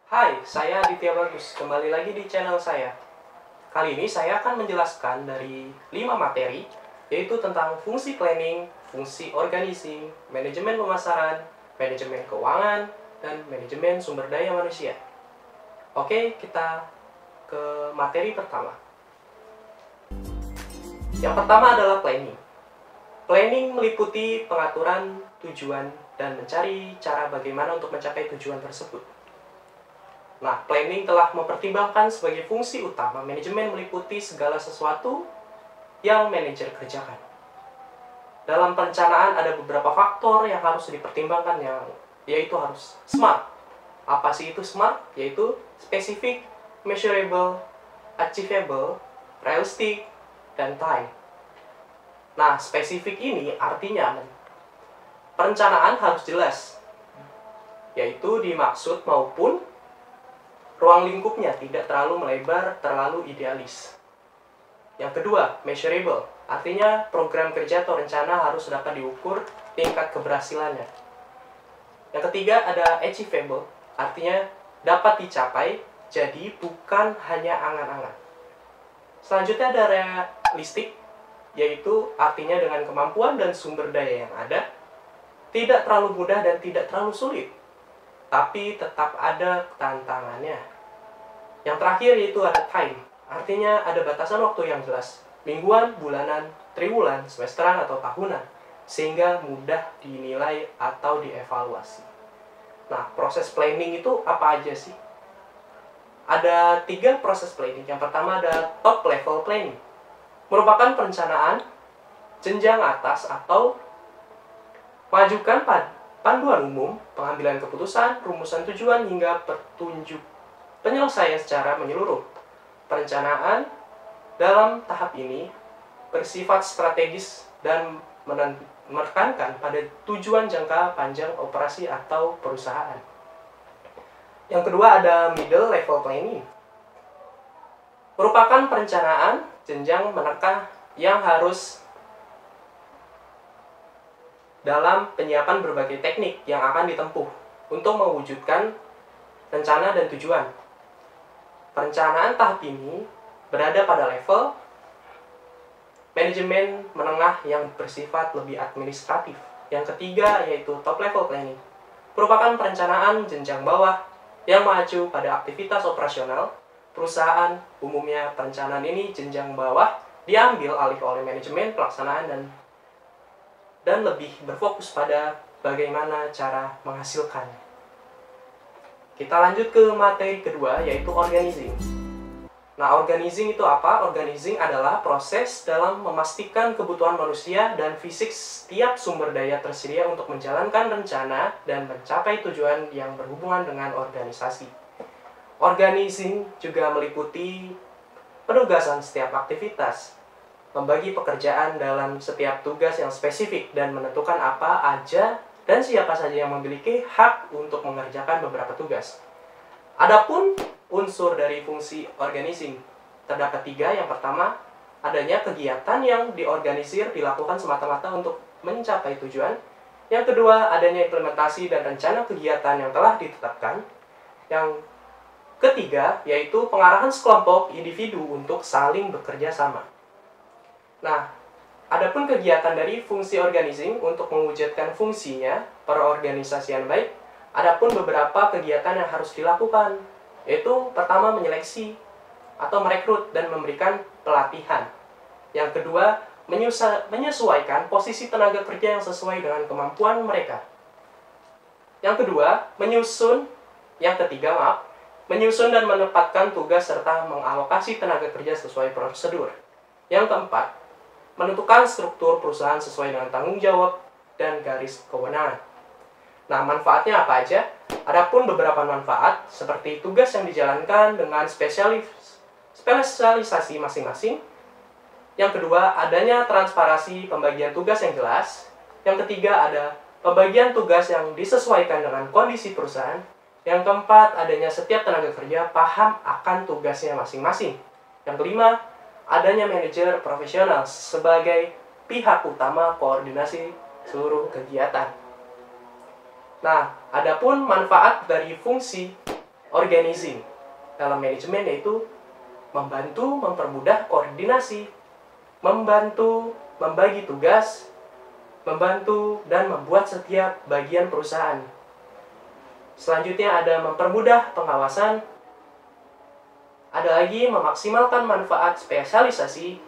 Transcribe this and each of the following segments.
Hai, saya Aditya Bagus. Kembali lagi di channel saya. Kali ini saya akan menjelaskan dari 5 materi, yaitu tentang fungsi planning, fungsi organizing, manajemen pemasaran, manajemen keuangan, dan manajemen sumber daya manusia. Oke, kita ke materi pertama. Yang pertama adalah planning. Planning meliputi pengaturan tujuan dan mencari cara bagaimana untuk mencapai tujuan tersebut. Nah, planning telah mempertimbangkan sebagai fungsi utama manajemen meliputi segala sesuatu yang manajer kerjakan. Dalam perencanaan ada beberapa faktor yang harus dipertimbangkan, yaitu harus SMART. Apa sih itu SMART? Yaitu specific, measurable, achievable, realistic, dan time. Nah, spesifik ini artinya perencanaan harus jelas, yaitu dimaksud maupun ruang lingkupnya tidak terlalu melebar, terlalu idealis. Yang kedua, measurable. Artinya program kerja atau rencana harus dapat diukur tingkat keberhasilannya. Yang ketiga ada achievable. Artinya dapat dicapai, jadi bukan hanya angan-angan. Selanjutnya ada realistik, yaitu artinya dengan kemampuan dan sumber daya yang ada, tidak terlalu mudah dan tidak terlalu sulit, tapi tetap ada tantangannya. Yang terakhir yaitu ada time, artinya ada batasan waktu yang jelas, mingguan, bulanan, triwulan, semesteran, atau tahunan, sehingga mudah dinilai atau dievaluasi. Nah, proses planning itu apa aja sih? Ada 3 proses planning. Yang pertama ada top level planning, merupakan perencanaan jenjang atas atau mengajukan panduan umum, pengambilan keputusan, rumusan tujuan, hingga petunjuk penyelesaian secara menyeluruh. Perencanaan dalam tahap ini bersifat strategis dan menekankan pada tujuan jangka panjang operasi atau perusahaan. Yang kedua ada middle level planning, merupakan perencanaan jenjang menengah yang harus dalam penyiapan berbagai teknik yang akan ditempuh untuk mewujudkan rencana dan tujuan. Perencanaan tahap ini berada pada level manajemen menengah yang bersifat lebih administratif. Yang ketiga yaitu top level planning, merupakan perencanaan jenjang bawah yang mengacu pada aktivitas operasional perusahaan. Umumnya perencanaan ini jenjang bawah diambil alih oleh manajemen pelaksanaan dan lebih berfokus pada bagaimana cara menghasilkannya. Kita lanjut ke materi kedua, yaitu organizing. Nah, organizing itu apa? Organizing adalah proses dalam memastikan kebutuhan manusia dan fisik setiap sumber daya tersedia untuk menjalankan rencana dan mencapai tujuan yang berhubungan dengan organisasi. Organizing juga meliputi penugasan setiap aktivitas, membagi pekerjaan dalam setiap tugas yang spesifik, dan menentukan apa aja dan siapa saja yang memiliki hak untuk mengerjakan beberapa tugas. Adapun unsur dari fungsi organizing terdapat 3. Yang pertama, adanya kegiatan yang diorganisir dilakukan semata-mata untuk mencapai tujuan. Yang kedua, adanya implementasi dan rencana kegiatan yang telah ditetapkan. Yang ketiga, yaitu pengarahan sekelompok individu untuk saling bekerja sama. Nah, adapun kegiatan dari fungsi organizing untuk mewujudkan fungsinya perorganisasian baik, adapun beberapa kegiatan yang harus dilakukan, yaitu pertama menyeleksi atau merekrut dan memberikan pelatihan. Yang kedua, menyesuaikan posisi tenaga kerja yang sesuai dengan kemampuan mereka. Yang kedua, menyusun dan menempatkan tugas serta mengalokasi tenaga kerja sesuai prosedur. Yang keempat, menentukan struktur perusahaan sesuai dengan tanggung jawab dan garis kewenangan. Nah, manfaatnya apa aja? Adapun beberapa manfaat seperti tugas yang dijalankan dengan spesialisasi masing-masing. Yang kedua, adanya transparansi pembagian tugas yang jelas. Yang ketiga, ada pembagian tugas yang disesuaikan dengan kondisi perusahaan. Yang keempat, adanya setiap tenaga kerja paham akan tugasnya masing-masing. Yang kelima, adanya manajer profesional sebagai pihak utama koordinasi seluruh kegiatan. Nah, adapun manfaat dari fungsi organizing dalam manajemen, yaitu membantu mempermudah koordinasi, membantu membagi tugas, membantu dan membuat setiap bagian perusahaan. Selanjutnya ada mempermudah pengawasan, ada lagi memaksimalkan manfaat spesialisasi,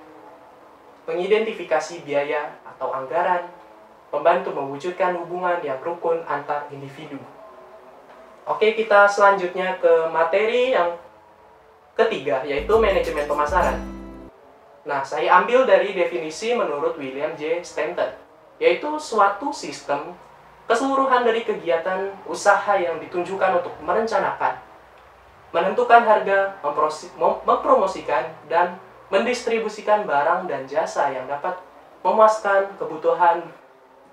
mengidentifikasi biaya atau anggaran, membantu mewujudkan hubungan yang rukun antar individu. Oke, kita selanjutnya ke materi yang ketiga, yaitu manajemen pemasaran. Nah, saya ambil dari definisi menurut William J. Stanton, yaitu suatu sistem keseluruhan dari kegiatan usaha yang ditunjukkan untuk merencanakan, menentukan harga, mempromosikan, dan mendistribusikan barang dan jasa yang dapat memuaskan kebutuhan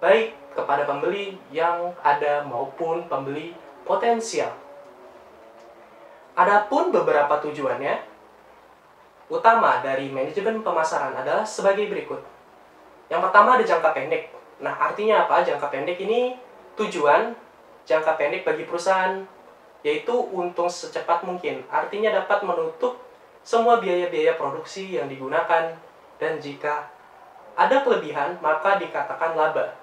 baik kepada pembeli yang ada maupun pembeli potensial. Adapun beberapa tujuannya utama dari manajemen pemasaran adalah sebagai berikut. Yang pertama ada jangka pendek. Nah, artinya apa? Jangka pendek ini tujuan jangka pendek bagi perusahaan, yaitu untung secepat mungkin. Artinya dapat menutup semua biaya-biaya produksi yang digunakan, dan jika ada kelebihan maka dikatakan laba.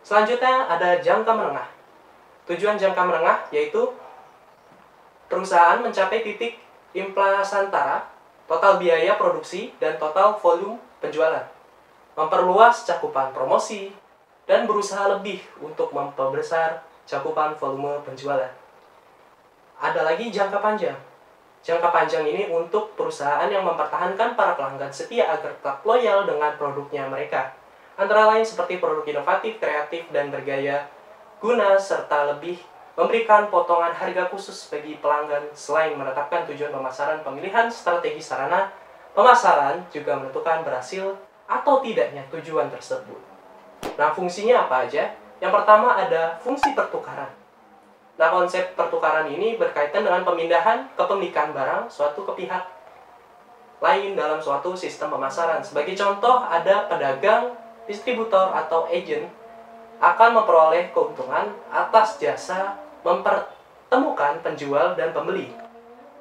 Selanjutnya ada jangka menengah. Tujuan jangka menengah yaitu perusahaan mencapai titik inflasantara, total biaya produksi dan total volume penjualan, memperluas cakupan promosi, dan berusaha lebih untuk memperbesar cakupan volume penjualan. Ada lagi jangka panjang. Jangka panjang ini untuk perusahaan yang mempertahankan para pelanggan setia agar tetap loyal dengan produknya mereka. Antara lain seperti produk inovatif, kreatif, dan bergaya guna, serta lebih memberikan potongan harga khusus bagi pelanggan. Selain menetapkan tujuan pemasaran, pemilihan strategi sarana pemasaran juga menentukan berhasil atau tidaknya tujuan tersebut. Nah, fungsinya apa aja? Yang pertama ada fungsi pertukaran. Nah, konsep pertukaran ini berkaitan dengan pemindahan kepemilikan barang suatu ke pihak lain dalam suatu sistem pemasaran. Sebagai contoh, ada pedagang, distributor, atau agen akan memperoleh keuntungan atas jasa mempertemukan penjual dan pembeli.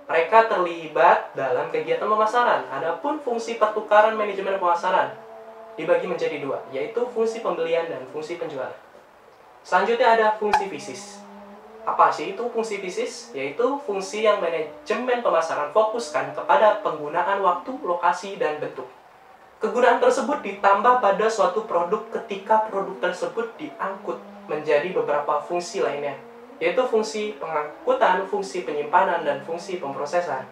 Mereka terlibat dalam kegiatan pemasaran. Adapun fungsi pertukaran manajemen pemasaran dibagi menjadi dua, yaitu fungsi pembelian dan fungsi penjualan. Selanjutnya ada fungsi bisnis. Apa sih itu fungsi bisnis? Yaitu fungsi yang manajemen pemasaran fokuskan kepada penggunaan waktu, lokasi, dan bentuk. Kegunaan tersebut ditambah pada suatu produk ketika produk tersebut diangkut menjadi beberapa fungsi lainnya, yaitu fungsi pengangkutan, fungsi penyimpanan, dan fungsi pemrosesan.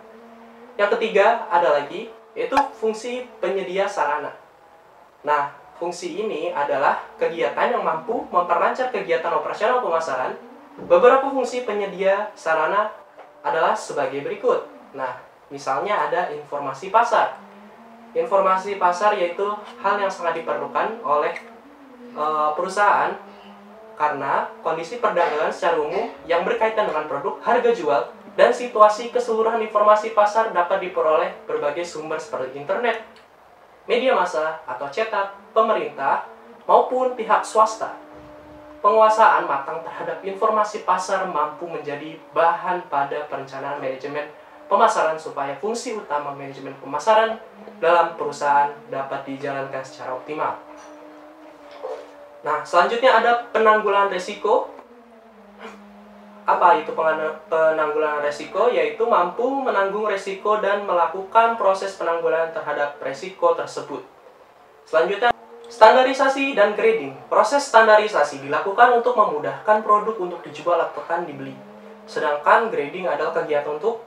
Yang ketiga ada lagi, yaitu fungsi penyedia sarana. Nah, fungsi ini adalah kegiatan yang mampu memperlancar kegiatan operasional pemasaran. Beberapa fungsi penyedia sarana adalah sebagai berikut. Nah, misalnya ada informasi pasar. Informasi pasar yaitu hal yang sangat diperlukan oleh perusahaan karena kondisi perdagangan secara umum yang berkaitan dengan produk, harga jual, dan situasi keseluruhan informasi pasar dapat diperoleh berbagai sumber seperti internet, media massa atau cetak, pemerintah, maupun pihak swasta. Penguasaan matang terhadap informasi pasar mampu menjadi bahan pada perencanaan manajemen pemasaran supaya fungsi utama manajemen pemasaran dalam perusahaan dapat dijalankan secara optimal. Nah, selanjutnya ada penanggulangan risiko. Apa itu penanggulangan risiko? Yaitu mampu menanggung risiko dan melakukan proses penanggulangan terhadap risiko tersebut. Selanjutnya, standarisasi dan grading. Proses standarisasi dilakukan untuk memudahkan produk untuk dijual atau dibeli. Sedangkan grading adalah kegiatan untuk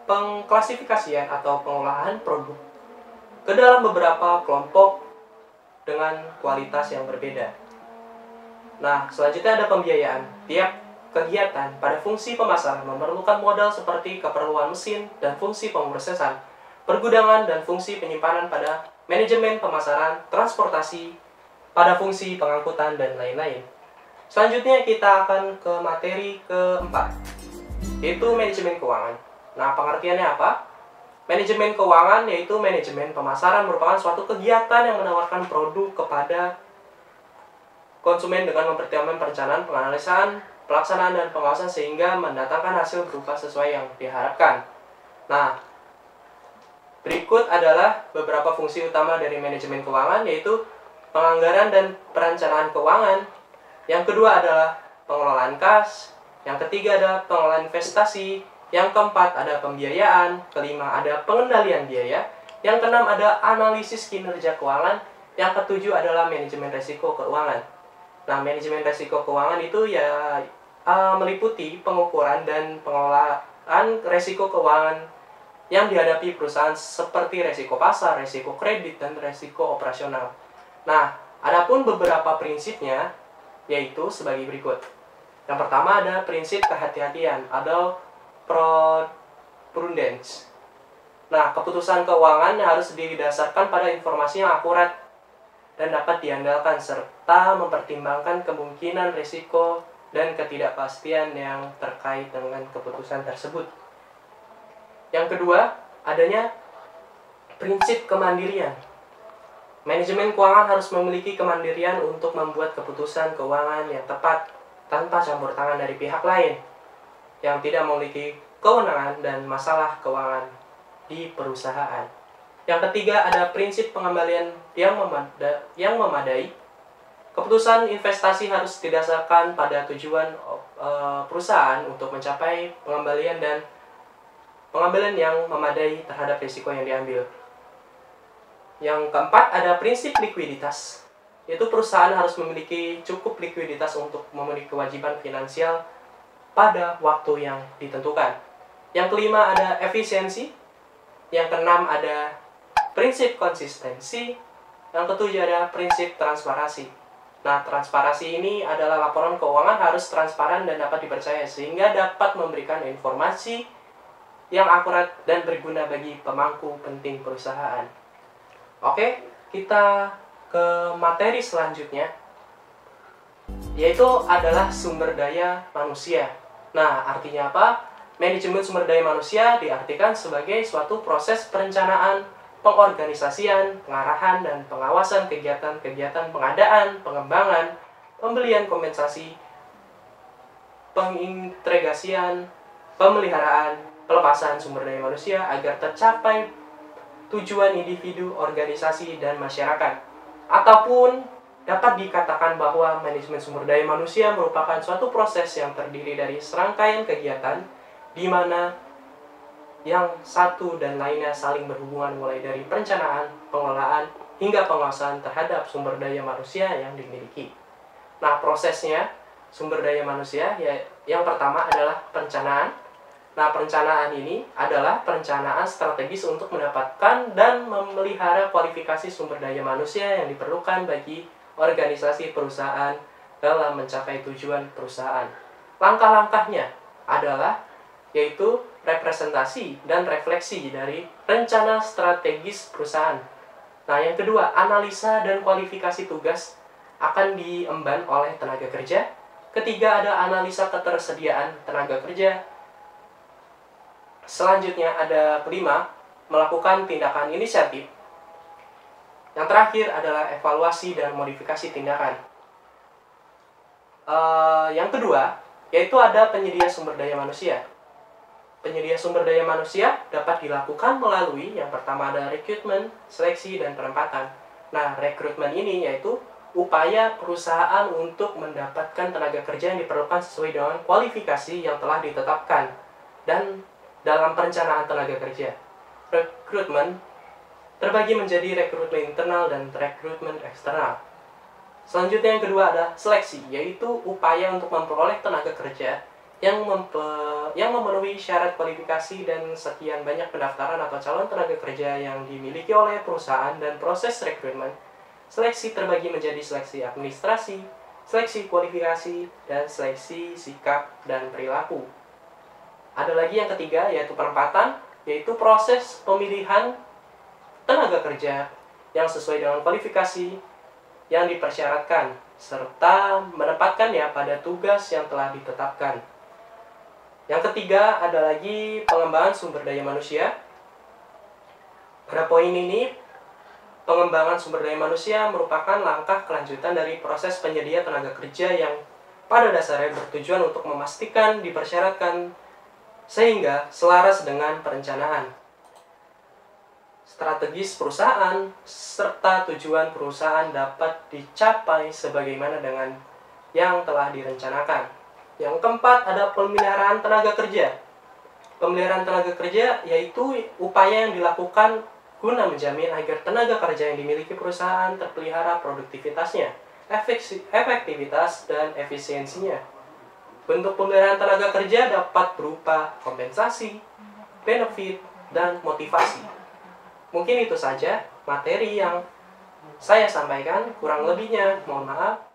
pengklasifikasian atau pengolahan produk ke dalam beberapa kelompok dengan kualitas yang berbeda. Nah, selanjutnya ada pembiayaan. Tiap kegiatan pada fungsi pemasaran memerlukan modal seperti keperluan mesin dan fungsi pemrosesan, pergudangan dan fungsi penyimpanan pada manajemen pemasaran, transportasi, pada fungsi pengangkutan, dan lain-lain. Selanjutnya kita akan ke materi keempat, yaitu manajemen keuangan. Nah, pengertiannya apa? Manajemen keuangan yaitu manajemen pemasaran merupakan suatu kegiatan yang menawarkan produk kepada konsumen dengan mempertimbangkan perencanaan, penganalisan, pelaksanaan dan pengawasan sehingga mendatangkan hasil berupa sesuai yang diharapkan. Nah, berikut adalah beberapa fungsi utama dari manajemen keuangan, yaitu penganggaran dan perencanaan keuangan. Yang kedua adalah pengelolaan kas. Yang ketiga adalah pengelolaan investasi. Yang keempat ada pembiayaan. Kelima ada pengendalian biaya. Yang keenam ada analisis kinerja keuangan. Yang ketujuh adalah manajemen risiko keuangan. Nah, manajemen risiko keuangan itu ya meliputi pengukuran dan pengelolaan risiko keuangan yang dihadapi perusahaan seperti risiko pasar, risiko kredit, dan risiko operasional. Nah, adapun beberapa prinsipnya yaitu sebagai berikut. Yang pertama ada prinsip kehati-hatian atau prudence. Nah, keputusan keuangan harus didasarkan pada informasi yang akurat dan dapat diandalkan serta mempertimbangkan kemungkinan risiko dan ketidakpastian yang terkait dengan keputusan tersebut. Yang kedua, adanya prinsip kemandirian. Manajemen keuangan harus memiliki kemandirian untuk membuat keputusan keuangan yang tepat tanpa campur tangan dari pihak lain yang tidak memiliki kewenangan dan masalah keuangan di perusahaan. Yang ketiga, ada prinsip pengembalian yang memadai. Keputusan investasi harus didasarkan pada tujuan perusahaan untuk mencapai pengembalian yang memadai terhadap risiko yang diambil. Yang keempat, ada prinsip likuiditas, yaitu perusahaan harus memiliki cukup likuiditas untuk memenuhi kewajiban finansial pada waktu yang ditentukan. Yang kelima, ada efisiensi. Yang keenam, ada prinsip konsistensi. Yang ketujuh, ada prinsip transparansi. Nah, transparansi ini adalah laporan keuangan harus transparan dan dapat dipercaya sehingga dapat memberikan informasi yang akurat dan berguna bagi pemangku penting perusahaan. Oke, kita ke materi selanjutnya, yaitu adalah sumber daya manusia. Nah, artinya apa? Manajemen sumber daya manusia diartikan sebagai suatu proses perencanaan, pengorganisasian, pengarahan, dan pengawasan kegiatan-kegiatan pengadaan, pengembangan, pembelian kompensasi, pengintegrasian, pemeliharaan, pelepasan sumber daya manusia agar tercapai tujuan individu, organisasi, dan masyarakat. Ataupun dapat dikatakan bahwa manajemen sumber daya manusia merupakan suatu proses yang terdiri dari serangkaian kegiatan di mana yang satu dan lainnya saling berhubungan mulai dari perencanaan, pengelolaan, hingga pengawasan terhadap sumber daya manusia yang dimiliki. Nah, prosesnya sumber daya manusia yang pertama adalah perencanaan. Nah, perencanaan ini adalah perencanaan strategis untuk mendapatkan dan memelihara kualifikasi sumber daya manusia yang diperlukan bagi organisasi perusahaan dalam mencapai tujuan perusahaan. Langkah-langkahnya adalah yaitu representasi dan refleksi dari rencana strategis perusahaan. Nah, yang kedua, analisa dan kualifikasi tugas akan diemban oleh tenaga kerja. Ketiga, ada analisa ketersediaan tenaga kerja. Selanjutnya ada kelima, melakukan tindakan inisiatif. Yang terakhir adalah evaluasi dan modifikasi tindakan. Yang kedua, yaitu ada penyedia sumber daya manusia. Penyedia sumber daya manusia dapat dilakukan melalui yang pertama ada rekrutmen, seleksi, dan penempatan. Nah, rekrutmen ini yaitu upaya perusahaan untuk mendapatkan tenaga kerja yang diperlukan sesuai dengan kualifikasi yang telah ditetapkan dan dalam perencanaan tenaga kerja. Rekrutmen terbagi menjadi rekrutmen internal dan rekrutmen eksternal. Selanjutnya yang kedua ada seleksi, yaitu upaya untuk memperoleh tenaga kerja yang memenuhi syarat kualifikasi dan sekian banyak pendaftaran atau calon tenaga kerja yang dimiliki oleh perusahaan. Dan proses rekrutmen seleksi terbagi menjadi seleksi administrasi, seleksi kualifikasi, dan seleksi sikap dan perilaku. Ada lagi yang ketiga yaitu penempatan, yaitu proses pemilihan tenaga kerja yang sesuai dengan kualifikasi yang dipersyaratkan serta menempatkannya pada tugas yang telah ditetapkan. Yang ketiga ada lagi pengembangan sumber daya manusia. Pada poin ini, pengembangan sumber daya manusia merupakan langkah kelanjutan dari proses penyedia tenaga kerja yang pada dasarnya bertujuan untuk memastikan dipersyaratkan sehingga selaras dengan perencanaan, strategis perusahaan, serta tujuan perusahaan dapat dicapai sebagaimana dengan yang telah direncanakan. Yang keempat, ada pemeliharaan tenaga kerja. Pemeliharaan tenaga kerja yaitu upaya yang dilakukan guna menjamin agar tenaga kerja yang dimiliki perusahaan terpelihara produktivitasnya, efektivitas, dan efisiensinya. Bentuk pemeliharaan tenaga kerja dapat berupa kompensasi, benefit, dan motivasi. Mungkin itu saja materi yang saya sampaikan, kurang lebihnya mohon maaf.